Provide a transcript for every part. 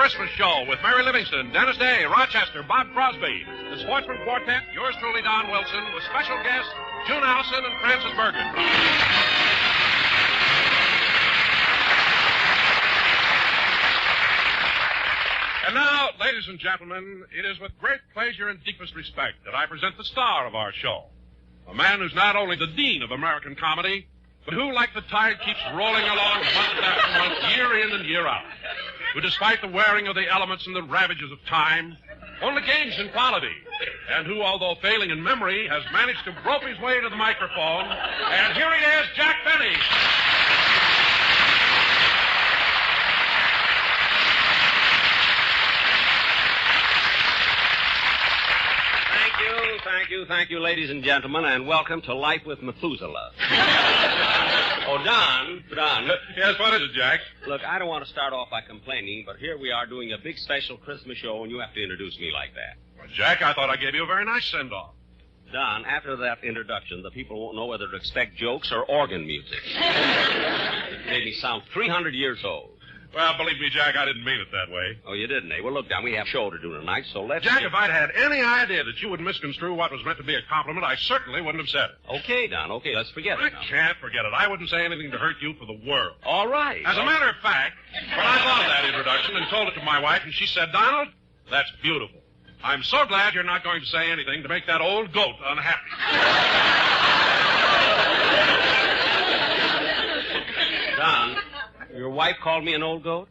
Christmas show with Mary Livingston, Dennis Day, Rochester, Bob Crosby, the Sportsman Quartet, yours truly, Don Wilson, with special guests June Allyson and Francis Bergen. And now, ladies and gentlemen, it is with great pleasure and deepest respect that I present the star of our show, a man who's not only the dean of American comedy, but who, like the tide, keeps rolling along month after month, year in and year out, who, despite the wearing of the elements and the ravages of time, only gains in quality, and who, although failing in memory, has managed to grope his way to the microphone. And here he is, Jack Benny. Thank you, ladies and gentlemen, and welcome to Life with Methuselah. Oh, Don. Yes, what is it, Jack? Look, I don't want to start off by complaining, but here we are doing a big special Christmas show, and you have to introduce me like that. Well, Jack, I thought I gave you a very nice send-off. Don, after that introduction, the people won't know whether to expect jokes or organ music. Made me sound 300 years old. Well, believe me, Jack, I didn't mean it that way. Oh, you didn't, eh? Well, look, Don, we have a show to do tonight, so let's... Jack, if I'd had any idea that you would misconstrue what was meant to be a compliment, I certainly wouldn't have said it. Okay, Don, okay, let's forget it now. I can't forget it. I wouldn't say anything to hurt you for the world. All right. As a matter of fact, when I thought of that introduction and told it to my wife, and she said, Donald, that's beautiful. I'm so glad you're not going to say anything to make that old goat unhappy. Don, your wife called me an old goat?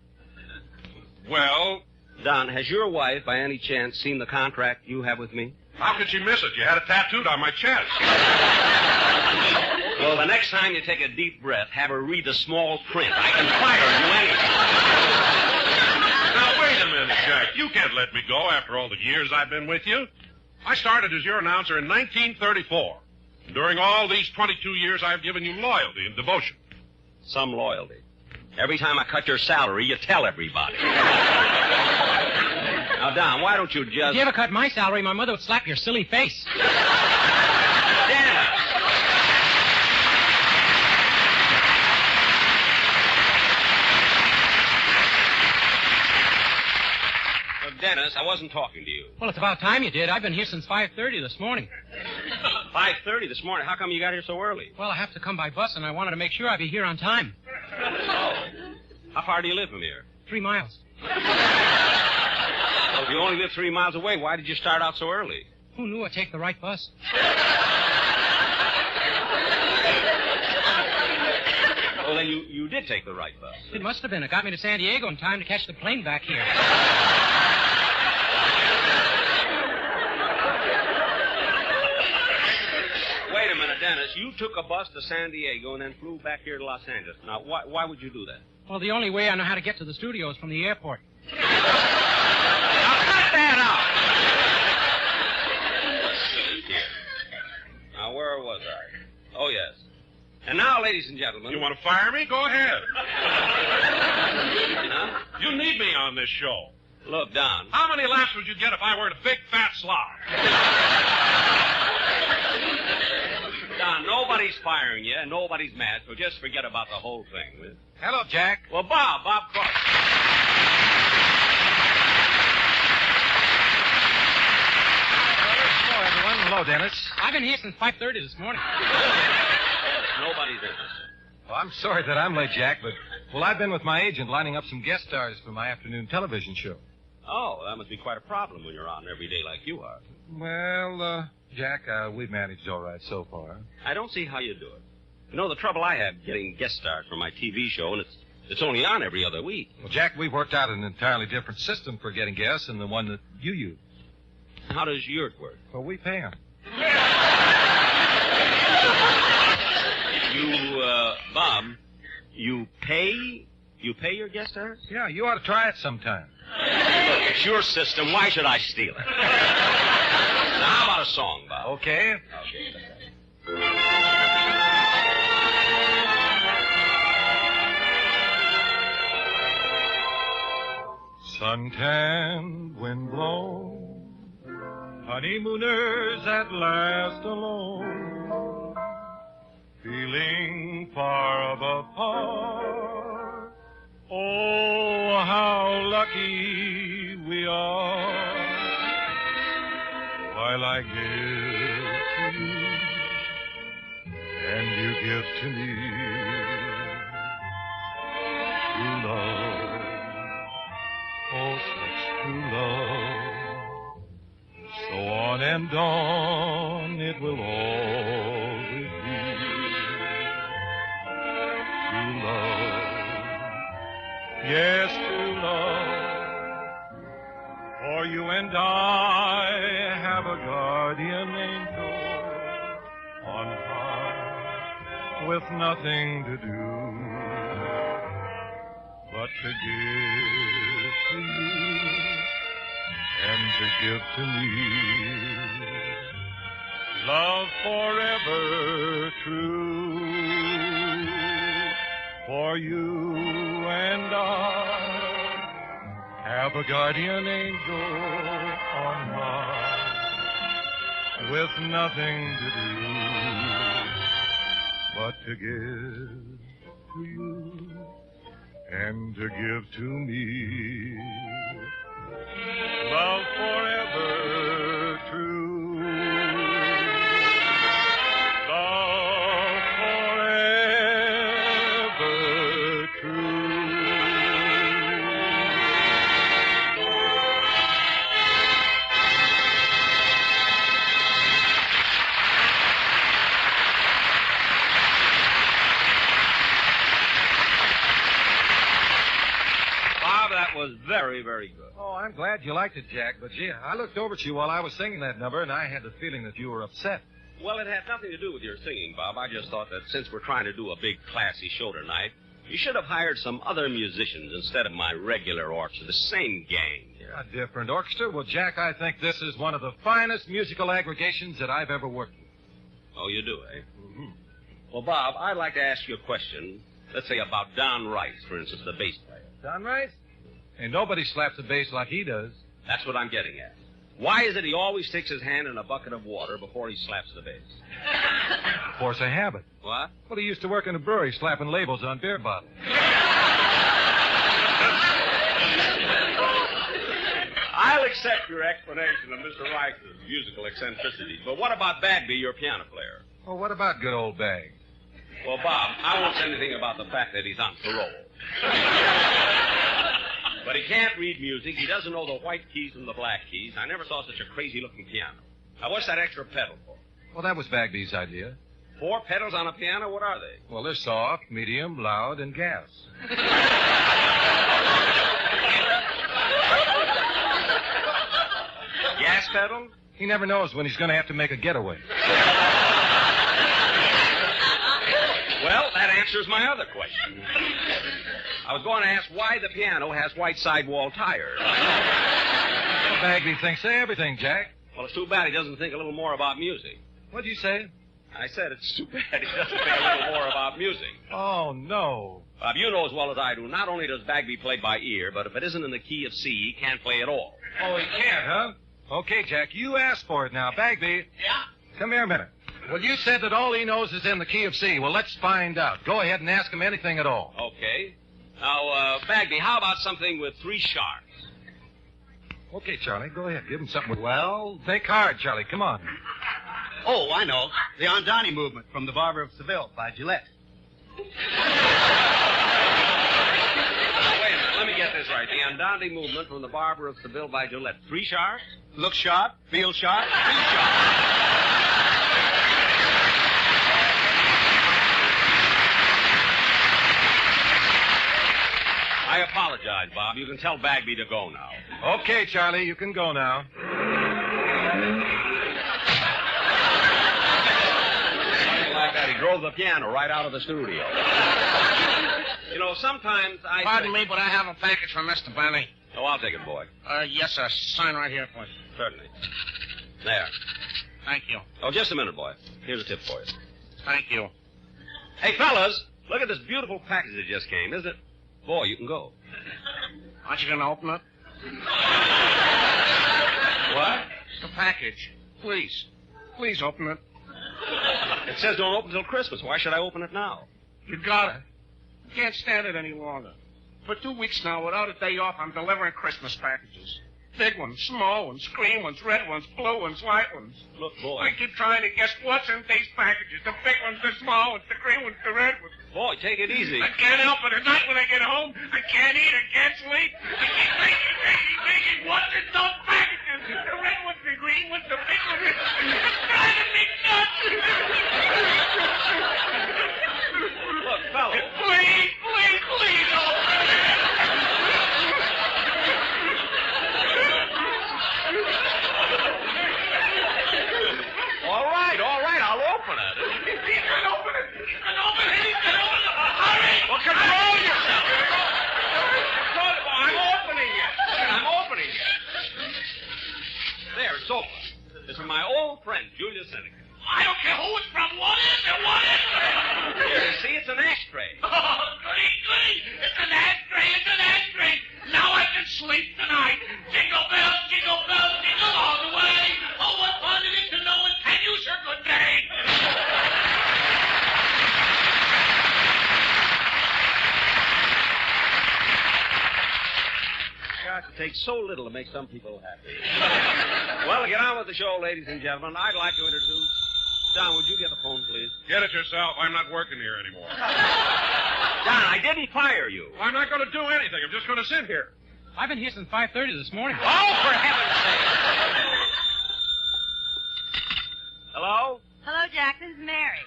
Well... Don, has your wife, by any chance, seen the contract you have with me? How could she miss it? You had it tattooed on my chest. Well, the next time you take a deep breath, have her read the small print. I can fire you anytime. Now, wait a minute, Jack. You can't let me go after all the years I've been with you. I started as your announcer in 1934. During all these 22 years, I've given you loyalty and devotion. Some loyalty. Every time I cut your salary, you tell everybody. Now, Don, why don't you just... If you ever cut my salary, my mother would slap your silly face. Dennis! Look, Dennis, I wasn't talking to you. Well, it's about time you did. I've been here since 5:30 this morning. 5:30 this morning? How come you got here so early? Well, I have to come by bus, and I wanted to make sure I'd be here on time. Oh. How far do you live from here? 3 miles. Well, if you only live 3 miles away, why did you start out so early? Who knew I'd take the right bus? Well, then you did take the right bus. It must have been. It got me to San Diego in time to catch the plane back here. Wait a minute, Dennis. You took a bus to San Diego and then flew back here to Los Angeles. Now, why would you do that? Well, the only way I know how to get to the studio is from the airport. Now, cut that out! Now, where was I? Oh, yes. And now, ladies and gentlemen... You want to fire me? Go ahead. Huh? You need me on this show. Look, Don. How many laughs would you get if I were a big, fat slob? Don, nobody's firing you, and nobody's mad, so just forget about the whole thing. Will you? Hello, Jack. Well, Bob Cross. Hello, everyone. Hello, Dennis. I've been here since 5:30 this morning. Nobody's interested. Well, I'm sorry that I'm late, Jack, but, well, I've been with my agent lining up some guest stars for my afternoon television show. Oh, that must be quite a problem when you're on every day like you are. Well, Jack, we've managed all right so far. I don't see how you do it. You know, the trouble I have getting guest stars for my TV show, and it's only on every other week. Well, Jack, we've worked out an entirely different system for getting guests than the one that you use. How does yours work? Well, we pay them. Bob, you pay your guest stars? Yeah, you ought to try it sometime. Look, it's your system. Why should I steal it? Now, how about a song, Bob? Okay. Suntanned, wind blown, honeymooners at last alone, feeling far above par. Oh, how lucky we are. While I give to you, and you give to me true love, oh, such true love. So on and on it will always be true love, yes, true love. For you and I have a guardian angel on high with nothing to do but to give to you and to give to me love forever true. For you and I have a guardian angel on high with nothing to do but to give to you and to give to me love forever true. Love forever true. That was very, very good. Oh, I'm glad you liked it, Jack. But, gee, I looked over at you while I was singing that number, and I had the feeling that you were upset. Well, it had nothing to do with your singing, Bob. I just thought that since we're trying to do a big, classy show tonight, you should have hired some other musicians instead of my regular orchestra, the same gang. A different orchestra? Well, Jack, I think this is one of the finest musical aggregations that I've ever worked with. Oh, you do, eh? Mm-hmm. Well, Bob, I'd like to ask you a question. Let's say about Don Rice, for instance, the bass player. Don Rice? And nobody slaps the bass like he does. That's what I'm getting at. Why is it he always sticks his hand in a bucket of water before he slaps the bass? Force of habit. What? Well, he used to work in a brewery slapping labels on beer bottles. I'll accept your explanation of Mr. Rice's musical eccentricities, but what about Bagby, your piano player? Well, what about good old Bag? Well, Bob, I won't say anything about the fact that he's on parole. But he can't read music. He doesn't know the white keys from the black keys. I never saw such a crazy-looking piano. Now, what's that extra pedal for? Well, that was Bagby's idea. 4 pedals on a piano? What are they? Well, they're soft, medium, loud, and gas. Gas pedal? He never knows when he's going to have to make a getaway. Well, that answers my other question. I was going to ask why the piano has white sidewall tires. Well, Bagby thinks of everything, Jack. Well, it's too bad he doesn't think a little more about music. What'd you say? I said it's too bad he doesn't think a little more about music. Oh, no. Bob, you know as well as I do, not only does Bagby play by ear, but if it isn't in the key of C, he can't play at all. Oh, he can't, huh? Okay, Jack, you asked for it now. Bagby. Yeah? Come here a minute. Well, you said that all he knows is in the key of C. Well, let's find out. Go ahead and ask him anything at all. Okay. Now, Bagby, how about something with 3 sharps? Okay, Charlie, go ahead. Give him something with... Well, think hard, Charlie. Come on. Oh, I know. The Andani movement from The Barber of Seville by Gillette. Wait a minute. Let me get this right. The Andante movement from The Barber of Seville by Gillette. 3 sharps? Look sharp, feel sharp, feel sharp. I apologize, Bob. You can tell Bagby to go now. Okay, Charlie, you can go now. Something like that. He drove the piano right out of the studio. You know, sometimes I... Pardon me, but I have a package from Mr. Benny. Oh, I'll take it, boy. Yes, sir. Sign right here, please. Certainly. There. Thank you. Oh, just a minute, boy. Here's a tip for you. Thank you. Hey, fellas, look at this beautiful package that just came, isn't it? Boy, you can go. Aren't you going to open it? What? The package. Please. Please open it. It says don't open till Christmas. Why should I open it now? You got it. I can't stand it any longer. For 2 weeks now, without a day off, I'm delivering Christmas packages. Big ones, small ones, green ones, red ones, blue ones, white ones. Look, boy. I keep trying to guess what's in these packages. The big ones, the small ones, the green ones, the red ones. Boy, take it easy. I can't help it. At night when I get home, I can't eat, I can't sleep. I keep thinking, what's in those packages? The red ones, the green ones, the big ones. It's driving me nuts. Look, fellow. Please, open it. All right, I'll open it. He can open it. Hurry. Well, control yourself. I'm opening it. There, it's open. It's from my old friend, Julius Seneca. I don't care who it's from. What is it? Here, you see, it's an ashtray. Oh, goody. It's an ashtray. Now I can sleep tonight. Jingle bells, jingle all the way. Oh, what fun it is to know and can use your good day. Gosh, it takes so little to make some people happy. Well, to get on with the show, ladies and gentlemen, I'd like to introduce... Don, would you get the phone, please? Get it yourself. I'm not working here anymore. Don, I didn't fire you. I'm not going to do anything. I'm just going to sit here. I've been here since 5:30 this morning. Oh, for heaven's sake! Hello? Hello, Jack. This is Mary.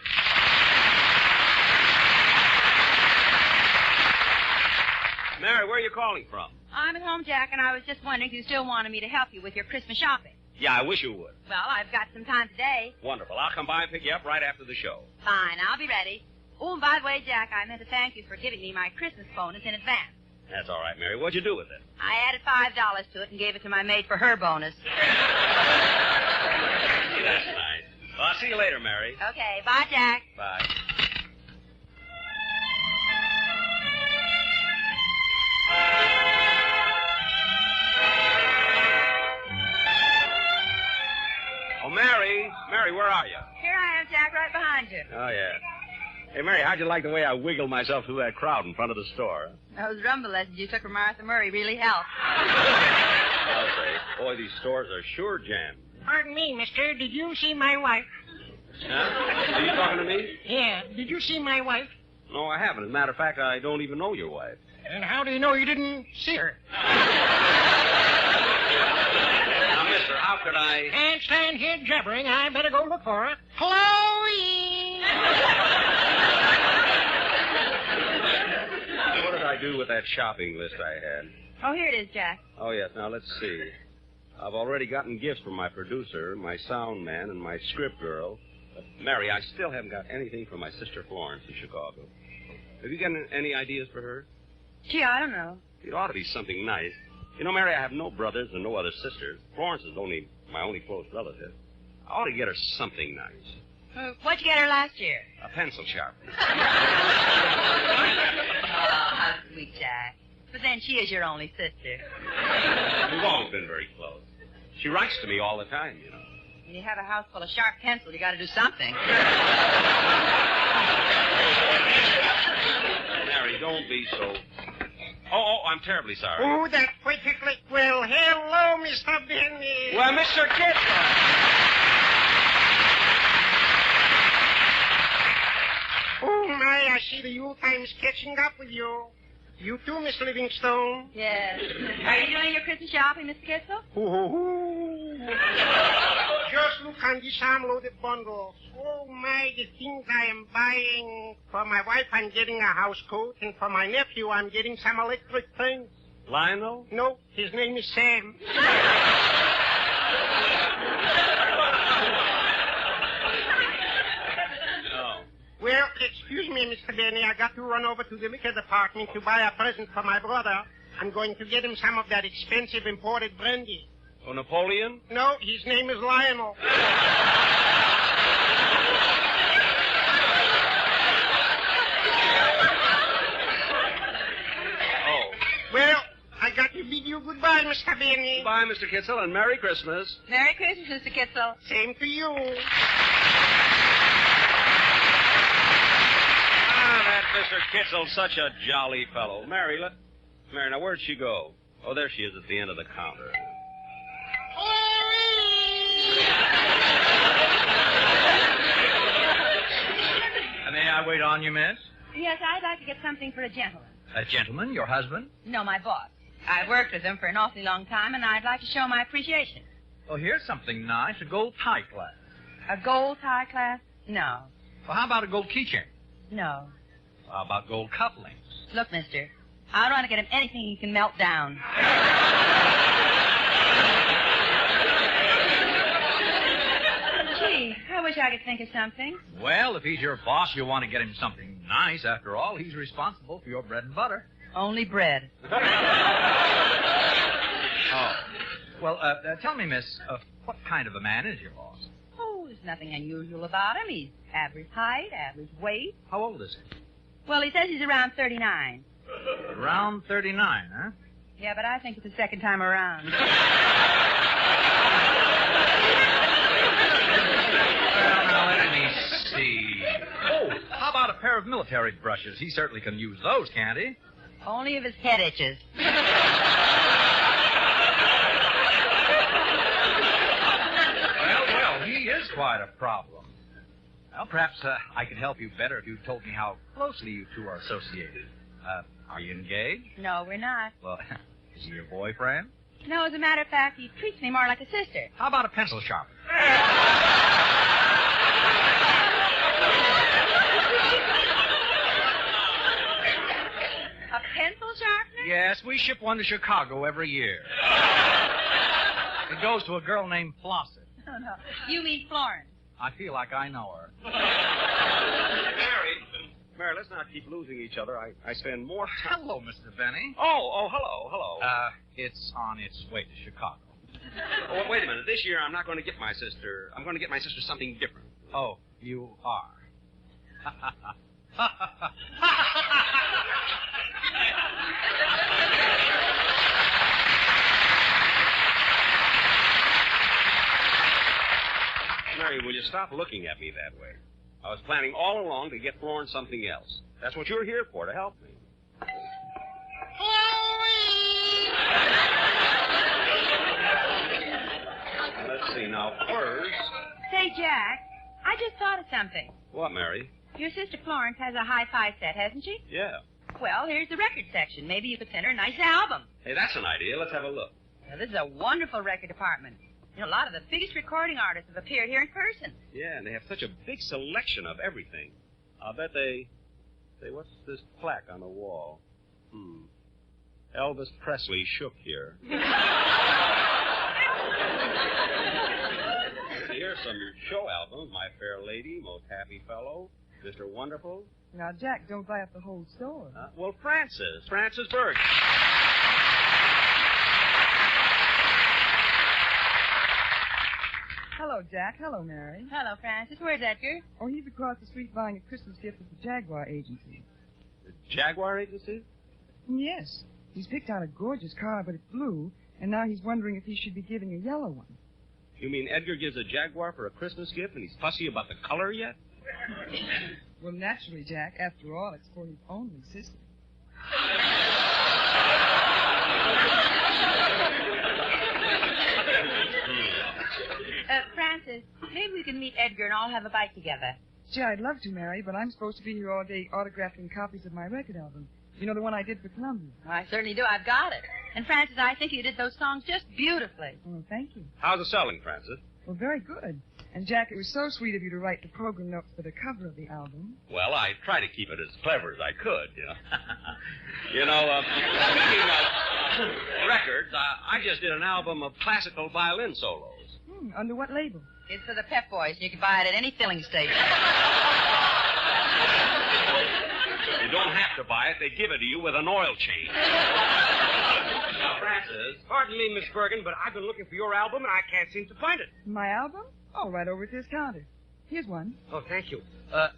Mary, where are you calling from? I'm at home, Jack, and I was just wondering if you still wanted me to help you with your Christmas shopping. Yeah, I wish you would. Well, I've got some time today. Wonderful. I'll come by and pick you up right after the show. Fine, I'll be ready. Oh, and by the way, Jack, I meant to thank you for giving me my Christmas bonus in advance. That's all right, Mary. What'd you do with it? I added $5 to it and gave it to my maid for her bonus. That's nice. Well, I'll see you later, Mary. Okay, bye, Jack. Bye. Oh, Mary, where are you? Here I am, Jack, right behind you. Oh, yeah. Hey, Mary, how'd you like the way I wiggled myself through that crowd in front of the store? Those rumble lessons you took from Martha Murray really helped. I'll say, boy, these stores are sure jammed. Pardon me, mister. Did you see my wife? Huh? Are you talking to me? Yeah. Did you see my wife? No, I haven't. As a matter of fact, I don't even know your wife. And how do you know you didn't see her? Now, mister, how could I... Can't stand here jabbering. I better go look for her. Chloe! What did I do with that shopping list I had? Oh, here it is, Jack. Oh, yes. Now, let's see. I've already gotten gifts from my producer, my sound man, and my script girl. But, Mary, I still haven't got anything from my sister Florence in Chicago. Have you got any ideas for her? Gee, I don't know. It ought to be something nice. You know, Mary, I have no brothers and no other sisters. Florence is my only close relative. I ought to get her something nice. What'd you get her last year? A pencil sharpener. Oh, how sweet, Jack. But then she is your only sister. We've always been very close. She writes to me all the time, you know. When you have a house full of sharp pencils, you got to do something. Mary, don't be so... Oh, I'm terribly sorry. Oh, that particularly... Well, hello, Mr. Benny. Well, Mr. Kitson. Oh, my, I see the Yuletime catching up with you. You too, Miss Livingstone. Yes. Are you doing your Christmas shopping, Mr. Kitzel? Just look on these arm-loaded bundles. Oh, my, the things I am buying. For my wife, I'm getting a house coat, and for my nephew, I'm getting some electric things. Lionel? No, his name is Sam. Well, excuse me, Mr. Benny. I got to run over to the liquor department to buy a present for my brother. I'm going to get him some of that expensive imported brandy. Oh, Napoleon? No, his name is Lionel. Oh. Well, I got to bid you goodbye, Mr. Benny. Goodbye, Mr. Kitzel, and Merry Christmas. Merry Christmas, Mr. Kitzel. Same to you. That Mr. Kitzel's such a jolly fellow. Mary, Mary, now where'd she go? Oh, there she is at the end of the counter. May I wait on you, miss? Yes, I'd like to get something for a gentleman. A gentleman, your husband? No, my boss. I've worked with him for an awfully long time, and I'd like to show my appreciation. Oh, here's something nice, a gold tie clasp. A gold tie clasp? No. Well, how about a gold keychain? No. How about gold cufflinks? Look, mister, I don't want to get him anything he can melt down. Gee, I wish I could think of something. Well, if he's your boss, you'll want to get him something nice. After all, he's responsible for your bread and butter. Only bread. Oh. Well, tell me, miss, what kind of a man is your boss? Oh, there's nothing unusual about him. He's average height, average weight. How old is he? Well, he says he's around 39. Around 39, huh? Yeah, but I think it's the second time around. Well, now, let me see. Oh, how about a pair of military brushes? He certainly can use those, can't he? Only if his head itches. Well, he is quite a problem. Well, perhaps I could help you better if you told me how closely you two are associated. Are you engaged? No, we're not. Well, is he your boyfriend? No, as a matter of fact, he treats me more like a sister. How about a pencil sharpener? A pencil sharpener? Yes, we ship one to Chicago every year. It goes to a girl named Flosset. No, no. You mean Florence. I feel like I know her. Mary, let's not keep losing each other. I spend more time... Hello, Mr. Benny. Oh, hello. It's on its way to Chicago. Oh, wait a minute. This year I'm not going to get my sister... I'm going to get my sister something different. Oh, you are. Mary, will you stop looking at me that way? I was planning all along to get Florence something else. That's what you're here for, to help me. Let's see, now, first... Say, Jack, I just thought of something. What, Mary? Your sister Florence has a hi-fi set, hasn't she? Yeah. Well, here's the record section. Maybe you could send her a nice album. Hey, that's an idea. Let's have a look. Now, this is a wonderful record department. You know, a lot of the biggest recording artists have appeared here in person. Yeah, and they have such a big selection of everything. I'll bet they... Say, what's this plaque on the wall? Elvis Presley shook here. Here's some show albums. My Fair Lady, Most Happy Fellow, Mr. Wonderful. Now, Jack, don't buy up the whole store. Well, Francis Bergen. Hello, Jack. Hello, Mary. Hello, Francis. Where's Edgar? Oh, he's across the street buying a Christmas gift at the Jaguar Agency. The Jaguar Agency? Yes. He's picked out a gorgeous car, but it's blue, and now he's wondering if he should be giving a yellow one. You mean Edgar gives a Jaguar for a Christmas gift and he's fussy about the color yet? Well, naturally, Jack. After all, it's for his only sister. Francis, maybe we can meet Edgar and all have a bite together. Gee, I'd love to, Mary, but I'm supposed to be here all day autographing copies of my record album. You know, the one I did for Columbia. I certainly do. I've got it. And, Francis, I think you did those songs just beautifully. Oh, thank you. How's it selling, Francis? Well, very good. And, Jack, it was so sweet of you to write the program notes for the cover of the album. Well, I try to keep it as clever as I could, you know. Speaking of records, I just did an album of classical violin solos. Under what label? It's for the Pep Boys. You can buy it at any filling station. You don't have to buy it. They give it to you with an oil change. Now, Francis. Pardon me, Miss Bergen, but I've been looking for your album, and I can't seem to find it. My album? Oh, right over at this counter. Here's one. Oh, thank you.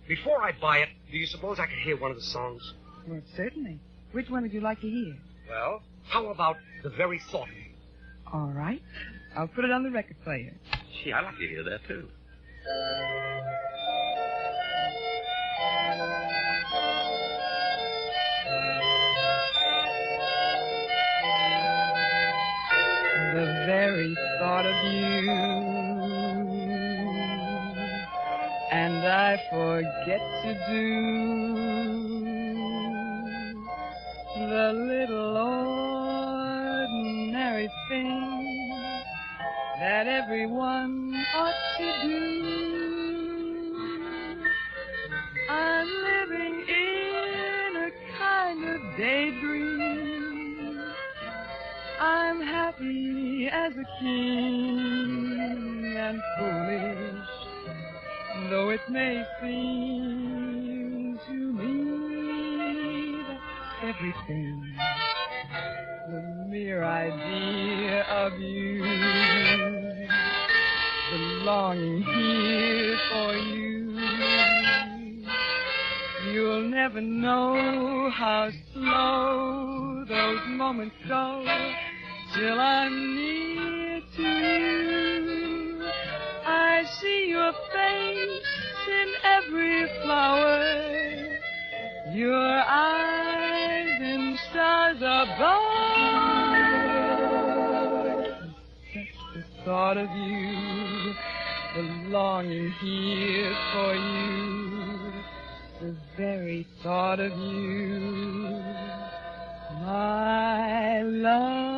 Before I buy it, do you suppose I could hear one of the songs? Well, certainly. Which one would you like to hear? Well, how about The Very Thought of You? All right. I'll put it on the record player. Gee, I'd like to hear that, too. and I forget to do the little ordinary thing that everyone ought to do. I'm living in a kind of daydream. I'm happy as a king and foolish, though it may seem to me that everything, the mere idea of you, the longing here for you, you'll never know how slow those moments go till I'm near to you. I see your face in every flower, your eyes in stars above. Just the thought of you, the longing here for you, the very thought of you, my love.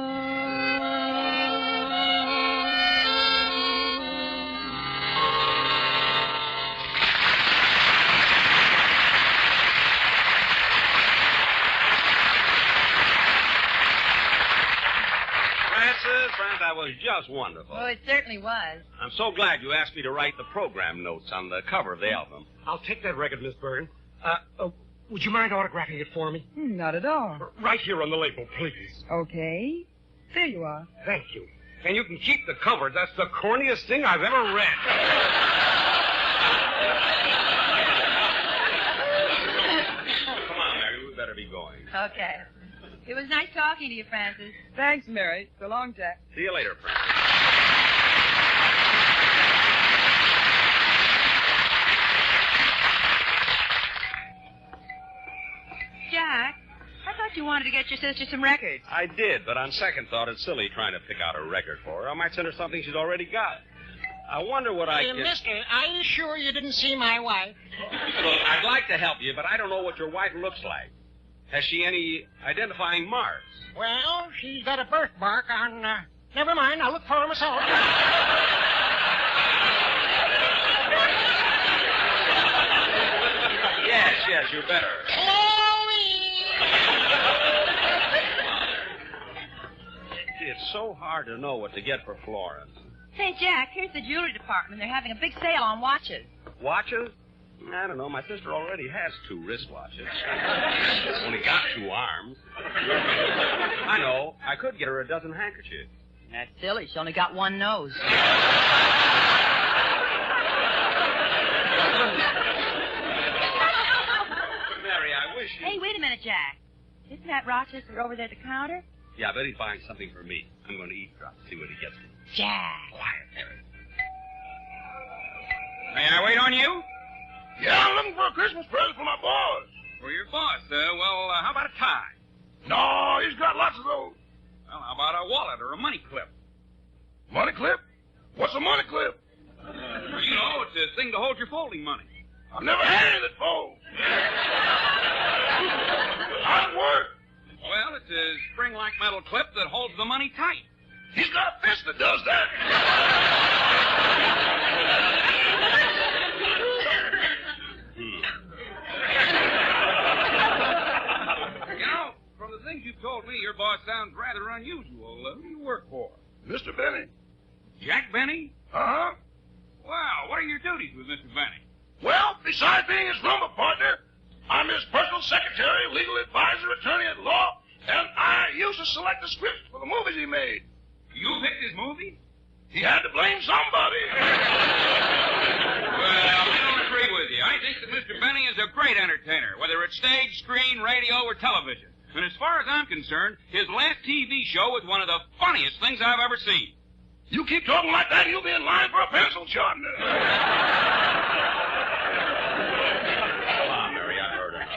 Frances, that was just wonderful. Oh, it certainly was. I'm so glad you asked me to write the program notes on the cover of the album. I'll take that record, Miss Bergen. Would you mind autographing it for me? Not at all. Right here on the label, please. Okay. There you are. Thank you. And you can keep the cover. That's the corniest thing I've ever read. Come on, Mary. We better be going. Okay. It was nice talking to you, Francis. Thanks, Mary. So long, Jack. See you later, Frances. Jack, I thought you wanted to get your sister some records. I did, but on second thought, it's silly trying to pick out a record for her. I might send her something she's already got. I wonder what I can... Mister, are you sure you didn't see my wife? Look, I'd like to help you, but I don't know what your wife looks like. Has she any identifying marks? Well, she's got a birthmark on, never mind, I'll look for her myself. Yes, you better. It's so hard to know what to get for Florence. Say, Jack, here's the jewelry department. They're having a big sale on watches. Watches? I don't know. My sister already has 2 wristwatches. Only got 2 arms. I know. I could get her a dozen handkerchiefs. That's silly. She only got 1 nose. Mary, I wish you... Hey, wait a minute, Jack. Isn't that Rochester over there at the counter? Yeah, I bet he's buying something for me. I'm going to eavesdrop and see what he gets me. Jack. Quiet, Mary. May I wait on you? Yeah, I'm looking for a Christmas present for my boss. For your boss, well, how about a tie? No, he's got lots of those. Well, how about a wallet or a money clip? Money clip? What's a money clip? Well, you know, it's a thing to hold your folding money. I've never had any that folds. How's it work? Well, it's a spring-like metal clip that holds the money tight. He's got a fist that does that. You know, from the things you've told me, your boss sounds rather unusual. Who do you work for? Mr. Benny. Jack Benny? Uh-huh. Wow, what are your duties with Mr. Benny? Well, besides being his rumba partner, I'm his personal secretary, legal advisor, attorney at law, and I used to select the scripts for the movies he made. You picked his movie? He had to blame somebody. Well, I don't agree with you. I think that Mr. Benny is a great entertainer, whether it's stage, screen, radio, or television. And as far as I'm concerned, his last TV show was one of the funniest things I've ever seen. You keep talking like that, you'll be in line for a pencil sharpener. Come on, Mary, I heard enough.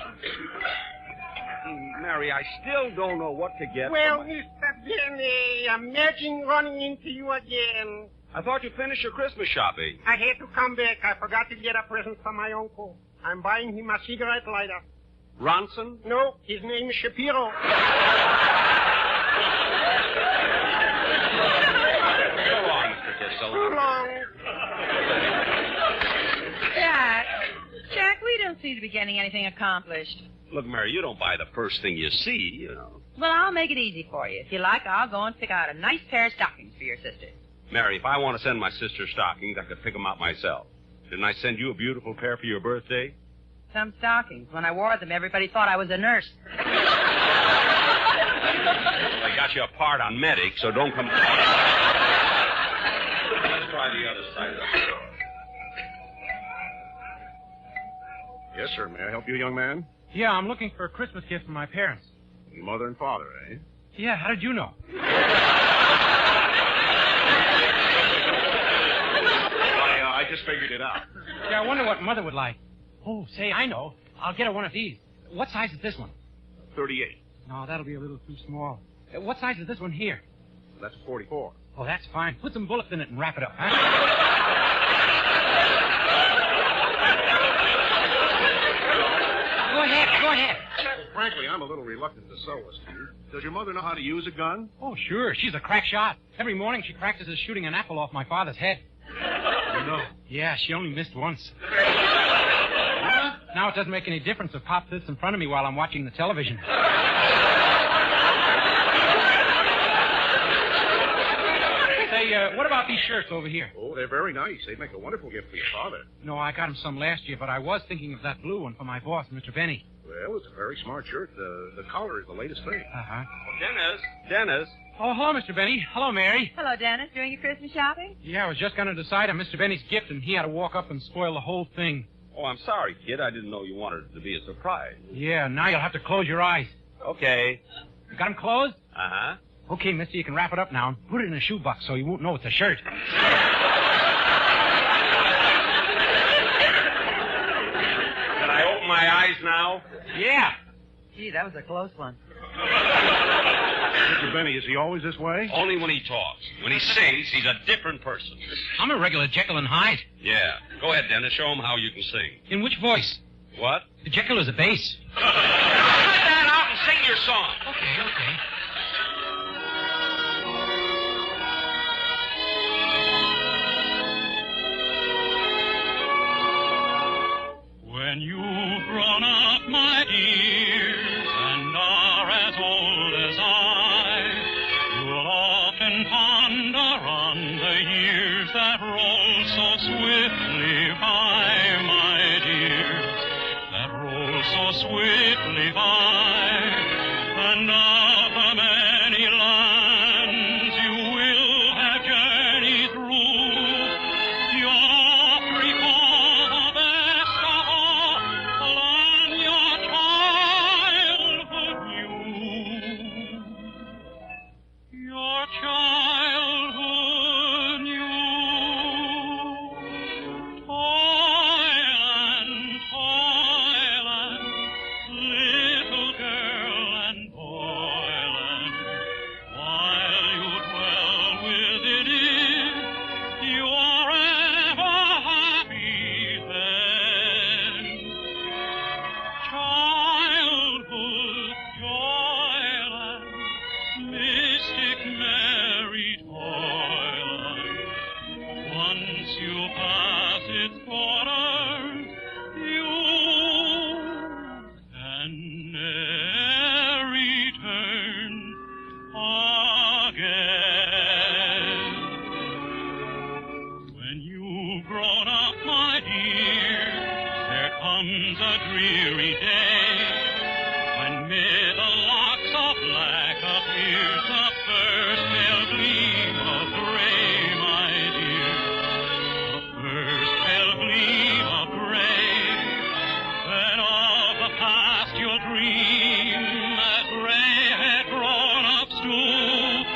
Mary, I still don't know what to get. Well, Mr. Benny, imagine running into you again. I thought you finished your Christmas shopping. I had to come back. I forgot to get a present for my uncle. I'm buying him a cigarette lighter. Ronson? No, his name is Shapiro. Go on, Mr. Kissel. Too long. Jack, we don't seem to be getting anything accomplished. Look, Mary, you don't buy the first thing you see, you know. Well, I'll make it easy for you. If you like, I'll go and pick out a nice pair of stockings for your sister. Mary, if I want to send my sister stockings, I could pick them out myself. Didn't I send you a beautiful pair for your birthday? Some stockings. When I wore them, everybody thought I was a nurse. Well, I got you a part on medic, so don't come... Let's try the other side of the door. Yes, sir. May I help you, young man? Yeah, I'm looking for a Christmas gift for my parents. Your mother and father, eh? Yeah, how did you know? I just figured it out. Yeah, I wonder what Mother would like. Oh, say, I know. I'll get her one of these. What size is this one? 38. No, that'll be a little too small. What size is this one here? That's 44. Oh, that's fine. Put some bullets in it and wrap it up, huh? Go ahead. Frankly, I'm a little reluctant to sell this to you. Does your mother know how to use a gun? Oh, sure. She's a crack shot. Every morning she practices shooting an apple off my father's head. You know. Yeah, she only missed once. Now it doesn't make any difference if Pop sits in front of me while I'm watching the television. Say, what about these shirts over here? Oh, they're very nice. They'd make a wonderful gift for your father. No, I got him some last year, but I was thinking of that blue one for my boss, Mr. Benny. Well, it's a very smart shirt. The collar is the latest thing. Uh-huh. Dennis. Oh, hello, Mr. Benny. Hello, Mary. Hello, Dennis. Doing your Christmas shopping? Yeah, I was just going to decide on Mr. Benny's gift, and he had to walk up and spoil the whole thing. Oh, I'm sorry, kid. I didn't know you wanted it to be a surprise. Yeah, now you'll have to close your eyes. Okay. You got them closed? Uh-huh. Okay, mister, you can wrap it up now and put it in a shoebox so you won't know it's a shirt. Can I open my eyes now? Yeah. Gee, that was a close one. Mr. Benny, is he always this way? Only when he talks. When he sings, he's a different person. I'm a regular Jekyll and Hyde. Yeah. Go ahead, Dennis. Show him how you can sing. In which voice? What? The Jekyll is a bass. Cut that out and sing your song. Okay. When you've grown up, my dears, and are as old as I, you'll often ponder on the years that roll so swiftly by, my dears, that roll so swiftly by, and of the many lands you will have journeyed through, you'll recall the best of all, and your childhood knew. Your childhood knew. Toyland, little girl and boyland, while you dwell within it, you are ever happy then. Childhood, joyland, mystic merry toyland, once you pass its borders, you can ne'er return again. When you've grown up, my dear, there comes a dreary day when mid the locks of black appears the first pale gleam of gray, my dear. The first pale gleam of gray. Then of the past you'll dream that gray had grown up stoop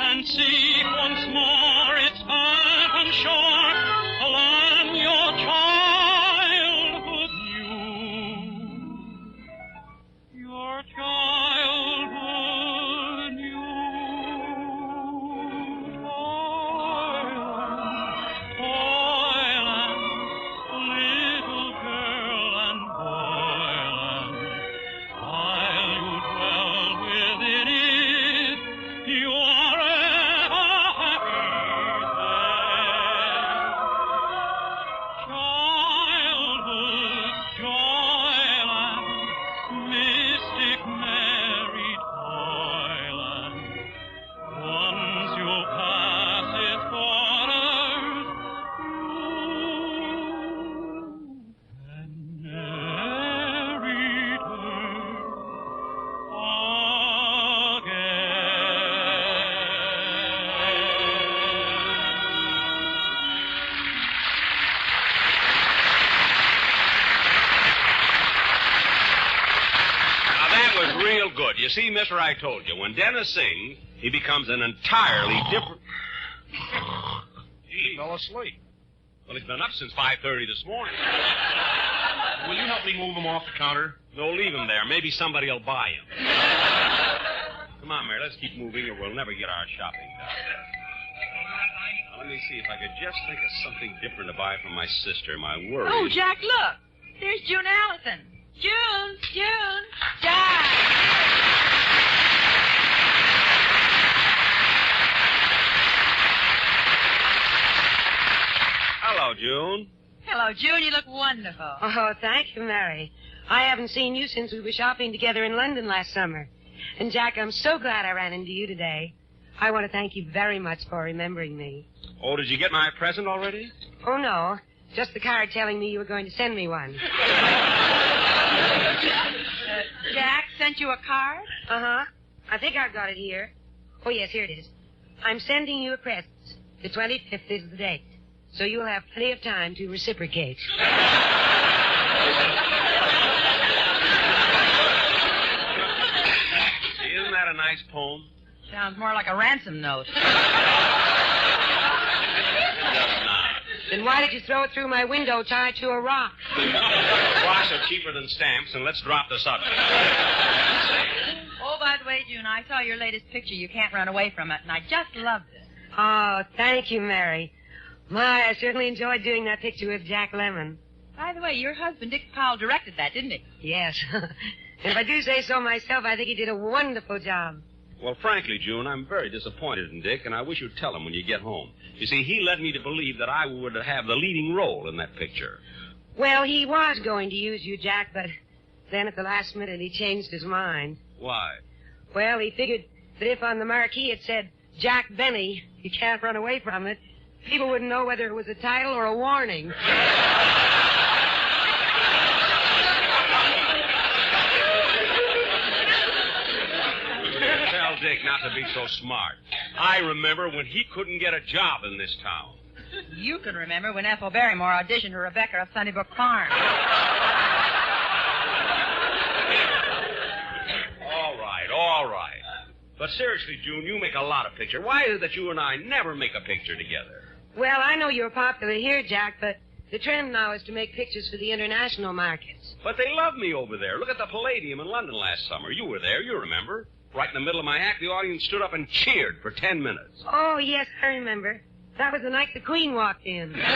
and seek once more its path and shore, the land your childhood knew. Your childhood real good. You see, mister, I told you, when Dennis sings, he becomes an entirely different... He fell asleep. Well, he's been up since 5:30 this morning. Will you help me move him off the counter? No, leave him there. Maybe somebody will buy him. Come on, Mary, let's keep moving or we'll never get our shopping done. Now, let me see if I could just think of something different to buy for my sister. My worries... Oh, Jack, look. There's June Allison. June! Jack! Hello, June. Hello, June. You look wonderful. Oh, thank you, Mary. I haven't seen you since we were shopping together in London last summer. And, Jack, I'm so glad I ran into you today. I want to thank you very much for remembering me. Oh, did you get my present already? Oh, no. Just the card telling me you were going to send me one. Jack sent you a card? Uh-huh. I think I've got it here. Oh, yes, here it is. I'm sending you a present. The 25th is the date. So you'll have plenty of time to reciprocate. Isn't that a nice poem? Sounds more like a ransom note. It does not. Then why did you throw it through my window tied to a rock? Rocks are cheaper than stamps, and let's drop the subject. Oh, by the way, June, I saw your latest picture. You can't run away from it, and I just loved it. Oh, thank you, Mary. My, I certainly enjoyed doing that picture with Jack Lemmon. By the way, your husband, Dick Powell, directed that, didn't he? Yes. And if I do say so myself, I think he did a wonderful job. Well, frankly, June, I'm very disappointed in Dick, and I wish you'd tell him when you get home. You see, he led me to believe that I would have the leading role in that picture. Well, he was going to use you, Jack, but then at the last minute he changed his mind. Why? Well, he figured that if on the marquee it said, Jack Benny, you can't run away from it, people wouldn't know whether it was a title or a warning. Tell Dick not to be so smart. I remember when he couldn't get a job in this town. You can remember when Ethel Barrymore auditioned for Rebecca of Sunnybrook Farm. All right. But seriously, June, you make a lot of pictures. Why is it that you and I never make a picture together? Well, I know you're popular here, Jack, but the trend now is to make pictures for the international markets. But they love me over there. Look at the Palladium in London last summer. You were there, you remember. Right in the middle of my act, the audience stood up and cheered for 10 minutes. Oh, yes, I remember. That was the night the Queen walked in. Yeah,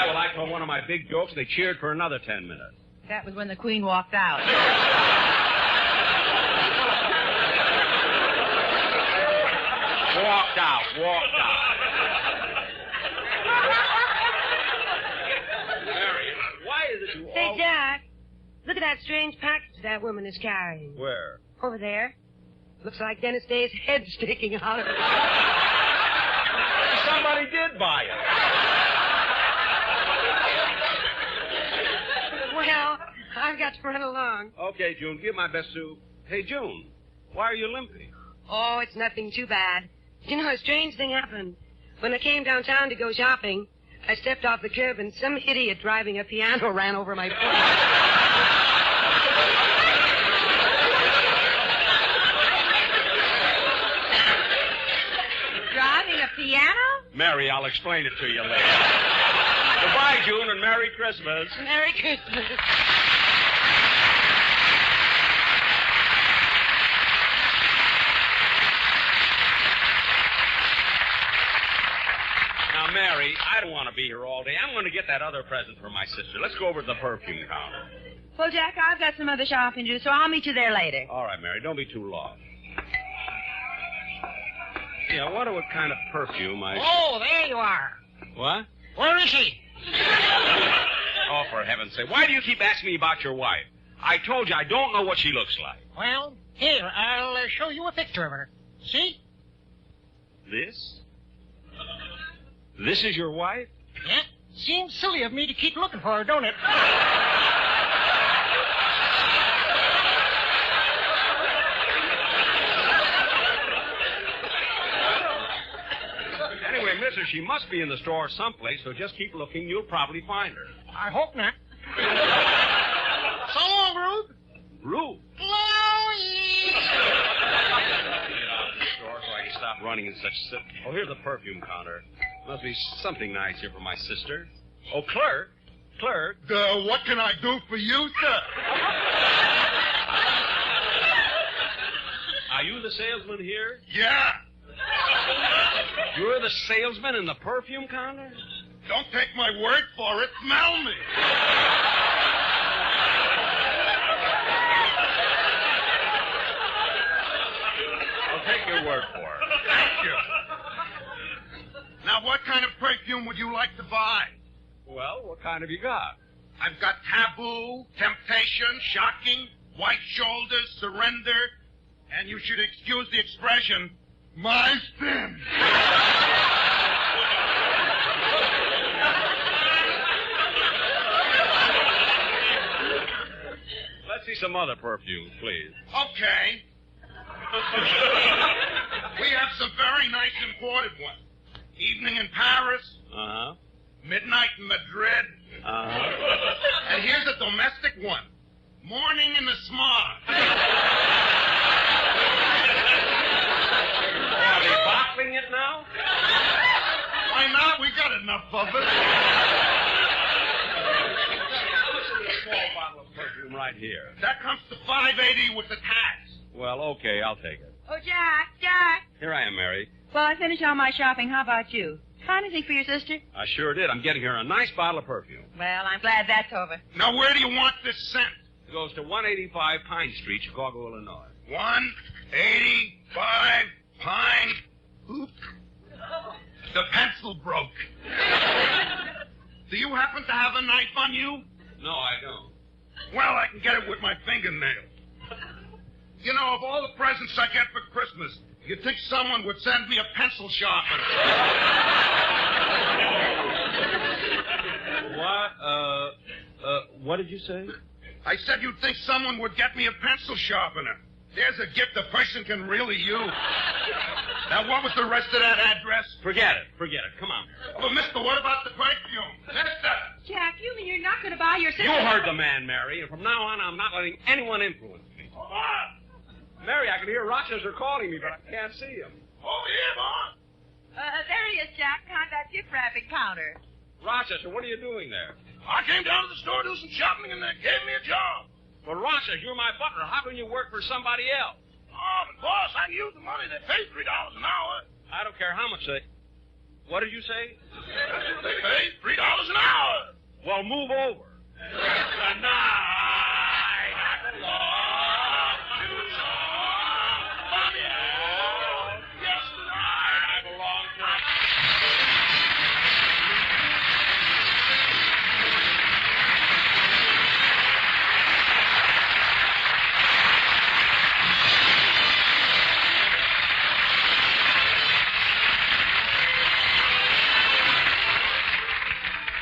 well, I told one of my big jokes. They cheered for another 10 minutes. That was when the Queen walked out. Walked out. Mary, why is it you Hey, Jack, look at that strange package that woman is carrying. Where? Over there. Looks like Dennis Day's head sticking out of it. Somebody did buy it. Well, I've got to run along. Okay, June, give my best to... Hey, June, why are you limping? Oh, it's nothing too bad. You know, a strange thing happened. When I came downtown to go shopping, I stepped off the curb and some idiot driving a piano ran over my foot. Driving a piano? Mary, I'll explain it to you later. Goodbye, June, and Merry Christmas. Merry Christmas. Now, Mary, I don't want to be here all day. I'm going to get that other present for my sister. Let's go over to the perfume counter. Well, Jack, I've got some other shopping to do, so I'll meet you there later. All right, Mary, don't be too lost. Yeah, I wonder what kind of perfume I... Oh, there you are. What? Where is he? Oh, for heaven's sake. Why do you keep asking me about your wife? I told you I don't know what she looks like. Well, here, I'll show you a picture of her. See? This? This is your wife? Yeah. Seems silly of me to keep looking for her, don't it? Anyway, mister, she must be in the store someplace, so just keep looking. You'll probably find her. I hope not. So long, Ruth. Rue. Chloe! Get out of the store so I can stop running in such Oh, here's the perfume counter. Must be something nice here for my sister. Oh, clerk. Clerk. What can I do for you, sir? Are you the salesman here? Yeah. You're the salesman in the perfume counter? Don't take my word for it. Smell me. I'll take your word for it. Thank you. Now, what kind of perfume would you like to buy? Well, what kind have you got? I've got taboo, temptation, shocking, white shoulders, surrender, and you should excuse the expression, my sin. Let's see some other perfumes, please. Okay. We have some very nice imported ones. Evening in Paris. Uh-huh. Midnight in Madrid. Uh-huh. And here's a domestic one. Morning in the smog. Are they bottling it now? Why not? We got enough of it. A small bottle of perfume right here. That comes to $5.80 with the tax. Well, okay, I'll take it. Oh, Jack. Here I am, Mary. Well, I finished all my shopping. How about you? Find anything for your sister? I sure did. I'm getting her a nice bottle of perfume. Well, I'm glad that's over. Now, where do you want this sent? It goes to 185 Pine Street, Chicago, Illinois. 185 Pine. Oop. The pencil broke. Do you happen to have a knife on you? No, I don't. Well, I can get it with my fingernail. You know, of all the presents I get for Christmas, you'd think someone would send me a pencil sharpener. What did you say? I said you'd think someone would get me a pencil sharpener. There's a gift a person can really use. Now, what was the rest of that address? Forget it. Come on. Oh, mister, what about the perfume? Mister! Jack, you mean you're not going to buy your sister... You heard the man, Mary, and from now on, I'm not letting anyone influence me. Hold on. Mary, I can hear Rochester calling me, but I can't see him. Oh, here, Bob. There he is, Jack, behind that gift wrapping counter. Rochester, what are you doing there? I came down to the store to do some shopping, and they gave me a job. Well, Rochester, you're my butler. How can you work for somebody else? Oh, but boss, I can use the money. They pay $3 an hour. I don't care how much they... What did you say? They pay $3 an hour. Well, move over. Tonight, I belong to somebody else. Yes, tonight, I belong to...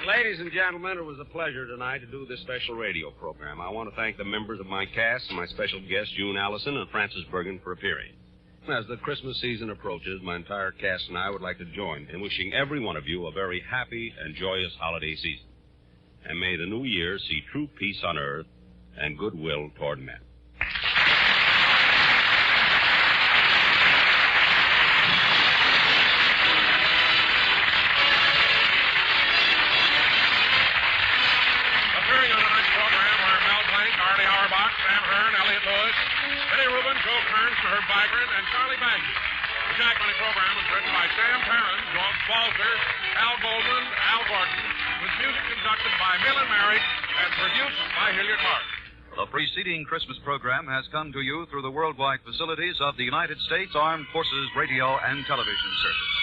Ladies and gentlemen, it was a pleasure tonight to do this special radio program. I want to thank the members of my cast and my special guests, June Allyson and Francis Bergen, for appearing. As the Christmas season approaches, my entire cast and I would like to join in wishing every one of you a very happy and joyous holiday season. And may the new year see true peace on earth and goodwill toward men. Herb Vigran, and Charlie Bagby. The Jack Money program was written by Sam Perrin, George Walter, Al Goldman, Al Gordon, with music conducted by Millen Merrick and produced by Hilliard Mark. The preceding Christmas program has come to you through the worldwide facilities of the United States Armed Forces Radio and Television Service.